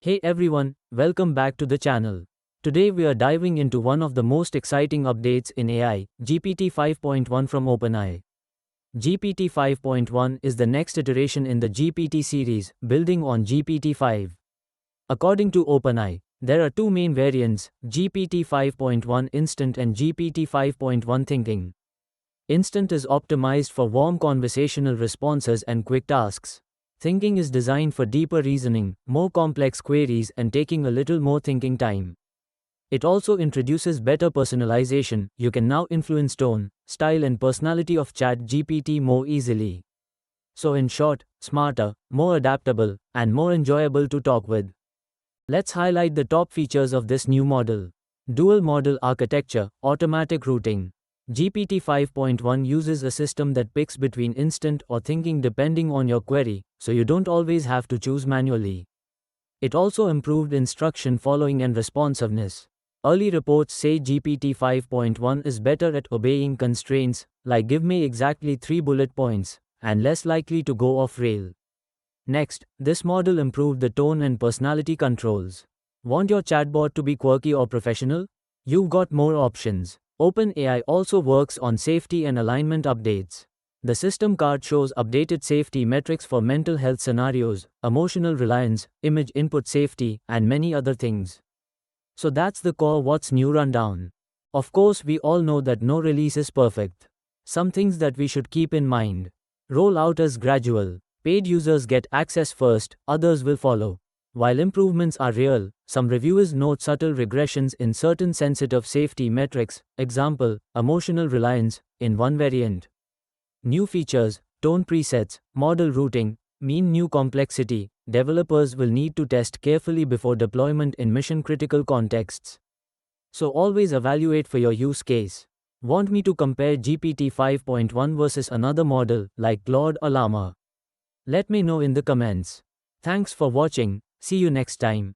Hey everyone, welcome back to the channel. Today we are diving into one of the most exciting updates in AI, GPT 5.1 from OpenAI. GPT 5.1 is the next iteration in the GPT series, building on GPT-5. According to OpenAI, there are two main variants, GPT 5.1 Instant and GPT 5.1 Thinking. Instant is optimized for warm conversational responses and quick tasks. Thinking is designed for deeper reasoning, more complex queries, and taking a little more thinking time. It also introduces better personalization. You can now influence tone, style, and personality of ChatGPT more easily. So, in short, smarter, more adaptable, and more enjoyable to talk with. Let's highlight the top features of this new model. Dual model architecture, automatic routing. GPT 5.1 uses a system that picks between instant or thinking depending on your query, so you don't always have to choose manually. It also improved instruction following and responsiveness. Early reports say GPT 5.1 is better at obeying constraints, like give me exactly 3 bullet points, and less likely to go off rail. Next, this model improved the tone and personality controls. Want your chatbot to be quirky or professional? You've got more options. OpenAI also works on safety and alignment updates. The system card shows updated safety metrics for mental health scenarios, emotional reliance, image input safety, and many other things. So that's the core what's new rundown. Of course, we all know that no release is perfect. Some things that we should keep in mind. Rollout is gradual. Paid users get access first, others will follow. While improvements are real, some reviewers note subtle regressions in certain sensitive safety metrics, example, emotional reliance, in one variant. New features, tone presets, model routing, mean new complexity. Developers will need to test carefully before deployment in mission-critical contexts. So always evaluate for your use case. Want me to compare GPT 5.1 versus another model, like Claude or Llama? Let me know in the comments. Thanks for watching. See you next time.